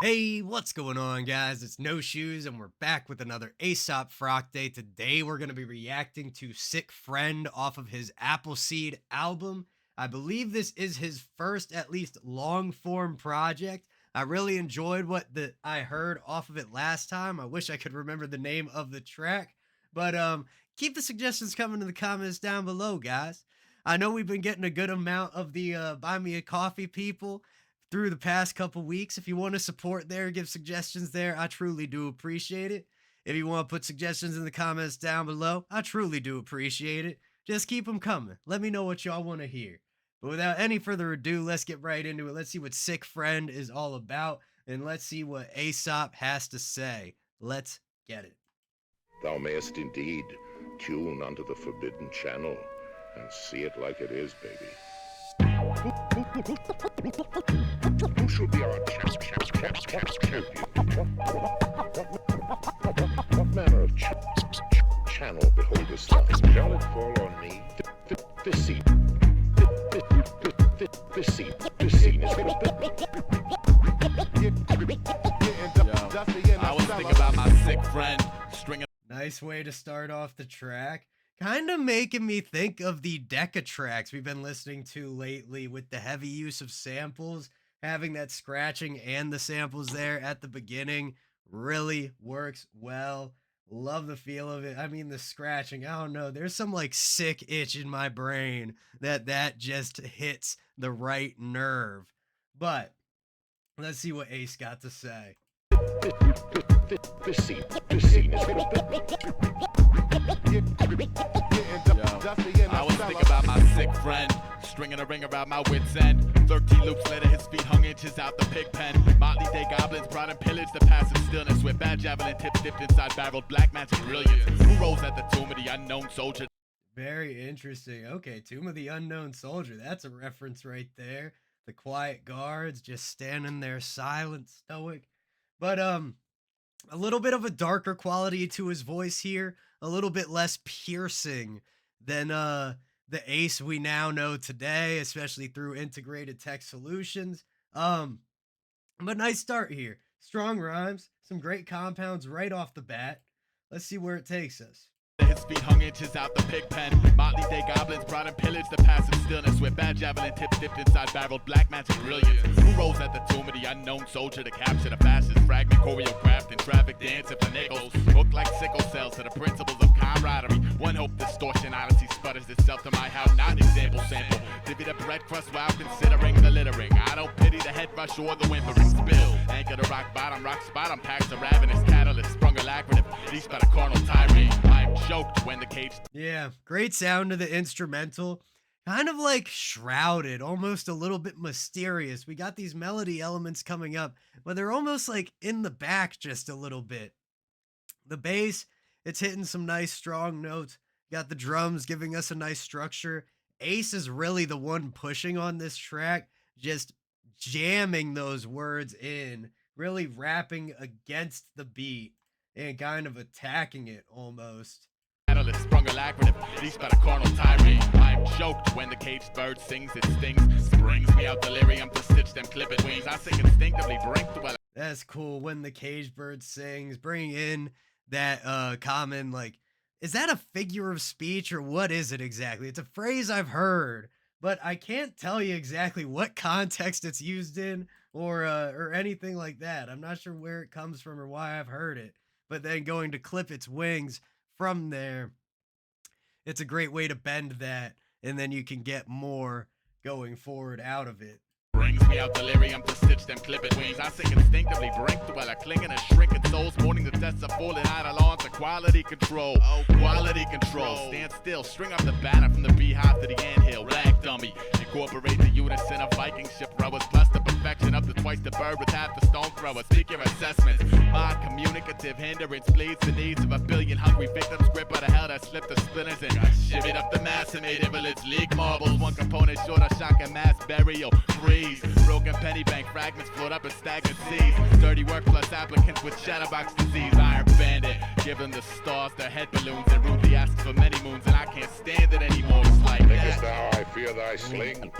Hey, what's going on, guys? It's No Shoes, and we're back with another Aesop Frock Day. Today, we're going to be reacting to Sick Friend off of his Appleseed album. I believe this is his first, at least, long form project. I really enjoyed what I heard off of it last time. I wish I could remember the name of the track, but keep the suggestions coming in the comments down below, guys. I know we've been getting a good amount of the Buy Me a Coffee people through the past couple weeks. If you want to support there, give suggestions there, I truly do appreciate it. If you want to put suggestions in the comments down below, I truly do appreciate it. Just keep them coming. Let me know what y'all want to hear. But without any further ado, let's get right into it. Let's see what Sick Friend is all about, and let's see what Aesop has to say. Let's get it. Thou mayest indeed tune unto the forbidden channel and see it like it is, baby. Who shall be our champion? What manner of channel beholdest thou? Shall it fall on me? This scene is I was thinking about my sick friend stringing. Nice way to start off the track. Kind of making me think of the Deca tracks we've been listening to lately with the heavy use of samples. Having that scratching and the samples there at the beginning really works well. Love the feel of it. I mean, the scratching, I don't know. There's some like sick itch in my brain that just hits the right nerve. But let's see what Ace got to say. this scene is I was thinking about my sick friend stringing a ring around my wit's end. 13 loops later, his feet hung inches out the pig pen. Motley Day goblins brought and pillaged the passive stillness with bad javelin tips dipped inside barreled black magic brilliance. Who rose at the tomb of the unknown soldier? Very interesting. Okay, Tomb of the Unknown Soldier. That's a reference right there. The quiet guards just standing there silent, stoic. But a little bit of a darker quality to his voice here, a little bit less piercing than the Ace we now know today, especially through integrated tech solutions. But nice start here. Strong rhymes, some great compounds right off the bat. Let's see where it takes us. His feet hung inches out the pig pen. Motley Day goblins brought and pillaged the passive stillness with bad javelin tips dipped inside barreled black magic brilliance. Who rose at the tomb of the unknown soldier to capture the fascist fragment choreographed in traffic dancing for nickels? Hooked like sickle cells to the principles of camaraderie. One hope distortion odyssey sputters itself to my how not example sample. Divvy the bread crust while considering the littering. I don't pity the head rush or the whimpering spill. Anchor the rock bottom packs the ravenous catalyst sprung alacrity. Leased by the carnal tirade. I'm choked when the cage. Yeah, great sound to the instrumental. Kind of like shrouded, almost a little bit mysterious. We got these melody elements coming up, but they're almost like in the back just a little bit. The bass, it's hitting some nice strong notes. Got the drums giving us a nice structure. Ace is really the one pushing on this track, just jamming those words in, really rapping against the beat and kind of attacking it almost. Catalyst sprung alacrity, leased by the carnal tirade. I'm choked when the caged bird sings, it stings. Springs me out delirium to stitch them clipped wings. I sing instinctively, brink to. That's cool. When the caged bird sings, bring in that common, like, is that a figure of speech or what is it exactly? It's a phrase I've heard, but I can't tell you exactly what context it's used in or anything like that. I'm not sure where it comes from or why I've heard it. But then going to clip its wings from there, it's a great way to bend that, and then you can get more going forward out of it. Brings me out delirium to stitch them clipped wings. I sing instinctively, brink to while I clinging and shrinking souls, mourning the deaths of fallen eidolons to quality control. Oh, quality control. Stand still, string up the banner from the beehive to the anthill. Rag dummy, incorporate the unison of Viking ship rowers, plus the perfection of the twice the bird with half the stone thrower. Speak your assessments. My communicative hindrance bleeds the needs of a billion hungry victims gripped by the hell that slipped the splinters and shivvied up the mass and made invalids leak marbles. One component short of shock and mass burial. Freeze. Broken penny bank fragments float up in stagnant seas. Dirty work plus applicants with chatterbox disease. Iron bandit, give them the stars, their head balloons, and rudely asks for many moons, and I can't stand it anymore. It's like thinkest that. thou I fear thy sling?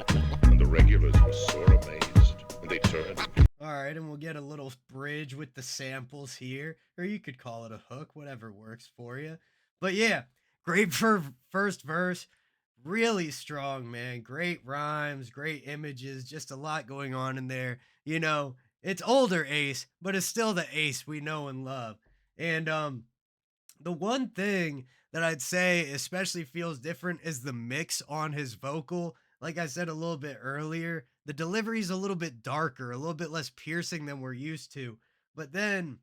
And the regulars were sore amazed, and they turned. All All right, and we'll get a little bridge with the samples here, or you could call it a hook, whatever works for you. But yeah, great for first verse. Really strong, man. Great rhymes, great images, just a lot going on in there. It's older Ace, but it's still the Ace we know and love. And the one thing that I'd say especially feels different is the mix on his vocal. Like I said a little bit earlier, the delivery is a little bit darker, a little bit less piercing than we're used to. But then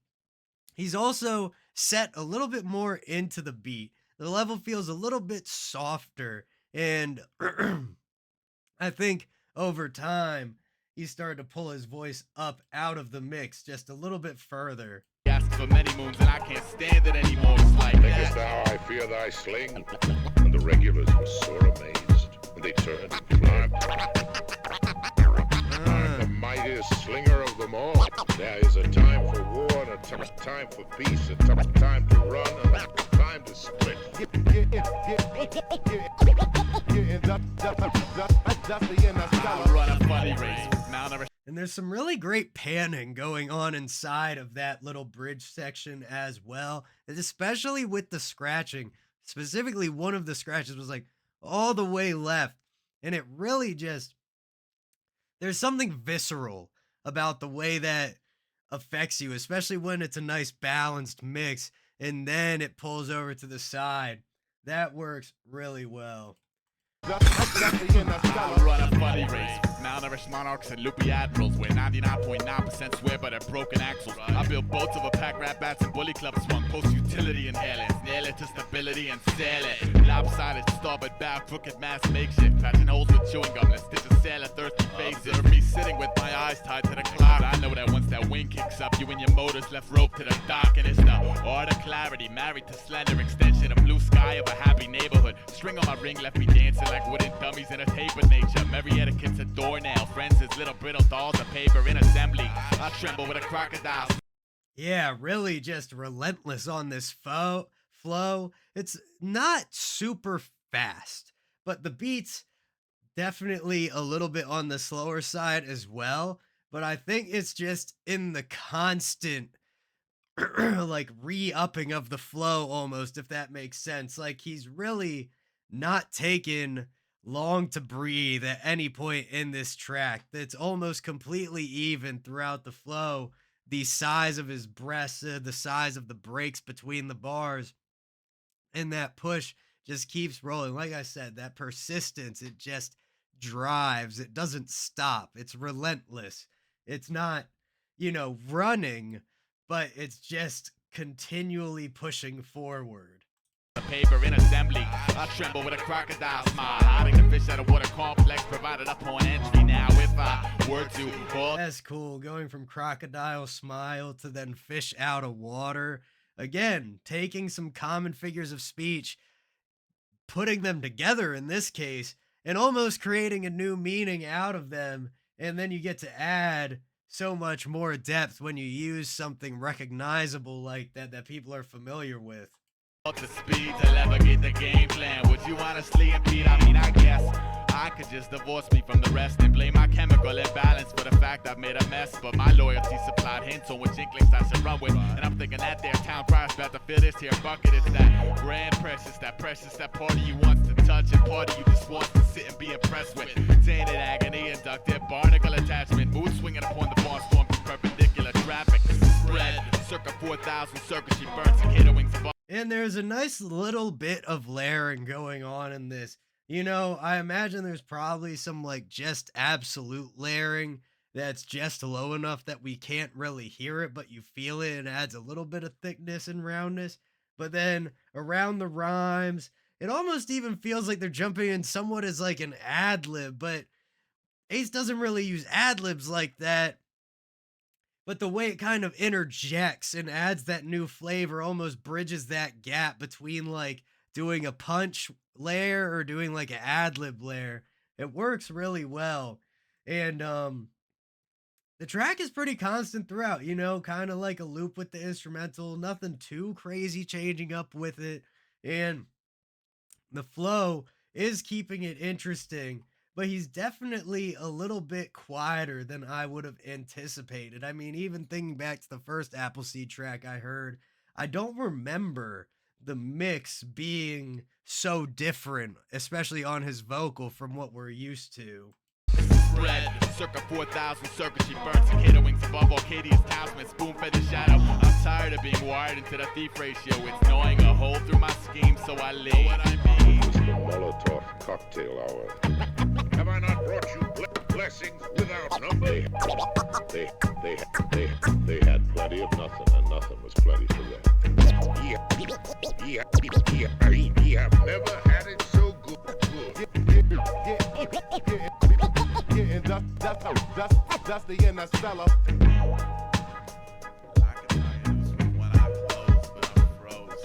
he's also set a little bit more into the beat. The level feels a little bit softer. And I think over time, he started to pull his voice up out of the mix just a little bit further. Asked for many moons and I can't stand it anymore. It's like Thinkest that. thou I fear thy sling? And the regulars were sore amazed, and they turned and fled. I'm the mightiest slinger of them all. There is a time for war and a time for peace, a time to run and a time to sprint. I run a funny race. Malnourished. And there's some really great panning going on inside of that little bridge section as well, and especially with the scratching. Specifically, one of the scratches was like all the way left, and it really just there's something visceral about the way that affects you, especially when it's a nice balanced mix and then it pulls over to the side. That works really well. I run a funny race. Malnourished monarchs and loopy admirals where 99.9% swear by their broken axles. I build boats over pack rat bats and bully clubs swung. Post utility inhalants, nail it to stability and sail it. Lopsided starboard bow, crooked mass makeshift. Patching holes with chewing gum that stitches sail a thirsty faces. Observe me sitting with my eyes tied to the cloud. I know that once that wind kicks up, you and your motors left rope to the dock. And it's the art of clarity, married to slender extension. A blue sky of a happy neighborhood. String on my ring left me dancing like wooden dummies in a tape of nature. Merry etiquette's a doornail. Friends is little brittle dolls of paper in assembly. I tremble with a crocodile. Yeah, really just relentless on this flow. It's not super fast, but the beats definitely a little bit on the slower side as well. But I think it's just in the constant like re-upping of the flow almost, if that makes sense. Like he's really not taking long to breathe at any point in this track. It's almost completely even throughout the flow. The size of his breaths, the size of the breaks between the bars, and that push just keeps rolling. Like I said, that persistence, it just drives. It doesn't stop. It's relentless. It's not, running, but it's just continually pushing forward. Paper in assembly. I tremble with a crocodile smile. Hiding the fish at a water complex provided upon entry. Now, if I were to fall. That's cool. Going from crocodile smile to then fish out of water. Again, taking some common figures of speech, putting them together in this case, and almost creating a new meaning out of them. And then you get to add so much more depth when you use something recognizable like that people are familiar with. To speed to navigate the game plan. Would you honestly impede? I mean, I guess I could just divorce me from the rest and blame my chemical imbalance for the fact I've made a mess. But my loyalty supplied hints on which inklings I should run with. And I'm thinking that their town prize about to fill this here bucket. It's that grand precious, that part of you wants to touch and part of you just wants to sit and be impressed with. Tainted agony, inductive barnacle attachment, mood swinging upon the bar storm through perpendicular traffic. Spread circa 4,000 circuits, she burns cicada wings above. And there's a nice little bit of layering going on in this. I imagine there's probably some like just absolute layering that's just low enough that we can't really hear it, but you feel it and adds a little bit of thickness and roundness. But then around the rhymes, it almost even feels like they're jumping in somewhat as like an ad lib, but Ace doesn't really use ad libs like that. But the way it kind of interjects and adds that new flavor almost bridges that gap between like doing a punch layer or doing like an ad lib layer. It works really well. And the track is pretty constant throughout, kind of like a loop with the instrumental, nothing too crazy changing up with it. And the flow is keeping it interesting, but he's definitely a little bit quieter than I would have anticipated. I mean, even thinking back to the first Appleseed track I heard, I don't remember the mix being so different, especially on his vocal from what we're used to. Spread circa 4,000 circuits. She burns cicada wings above Arcadia's talisman. Spoon fed the shadow. I'm tired of being wired into the thief ratio. It's gnawing a hole through my scheme, so I lay what I mean. It's the Molotov cocktail hour. Have I not brought you blessings without number? They had plenty of nothing, and nothing was plenty for them. Ye have never had it so good. That's the interstellar. I can tell you this was when I closed, but I'm froze.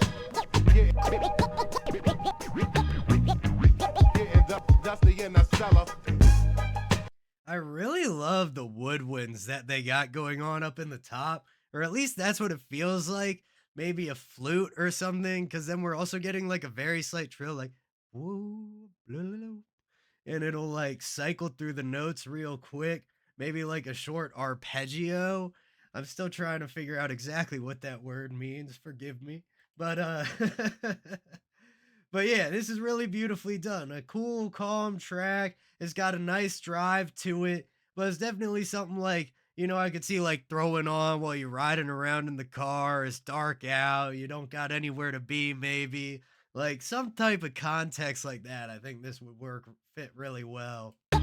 That's the interstellar. I really love the woodwinds that they got going on up in the top, or at least that's what it feels like. Maybe a flute or something, because then we're also getting like a very slight trill, like woo, blah, blah, blah, and it'll like cycle through the notes real quick. Maybe like a short arpeggio. I'm still trying to figure out exactly what that word means. Forgive me, but but yeah, this is really beautifully done. A cool, calm track. It's got a nice drive to it, but it's definitely something like, I could see like throwing on while you're riding around in the car. It's dark out. You don't got anywhere to be, maybe. Like some type of context like that. I think this would fit really well. That's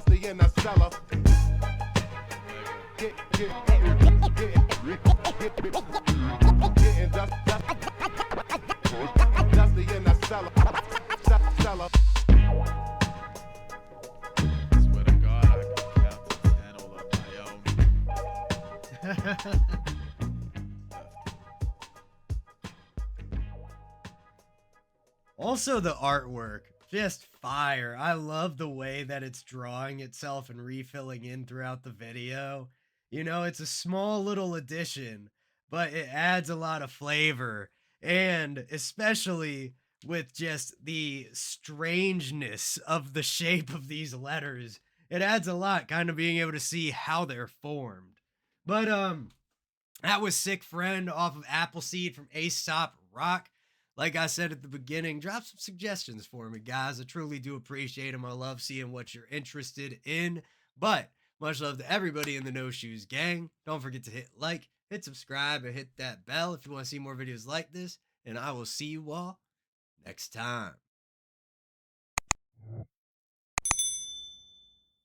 the interstellar. That's the interstellar. Swear to God, I can count to 10 all on my own. Also, the artwork, just fire. I love the way that it's drawing itself and refilling in throughout the video. It's a small little addition, but it adds a lot of flavor. And especially with just the strangeness of the shape of these letters, it adds a lot, kind of being able to see how they're formed. But, that was Sick Friend off of Appleseed from Aesop Rock. Like I said at the beginning, drop some suggestions for me, guys. I truly do appreciate them. I love seeing what you're interested in. But much love to everybody in the No Shoes gang. Don't forget to hit like, hit subscribe, and hit that bell if you want to see more videos like this. And I will see you all next time.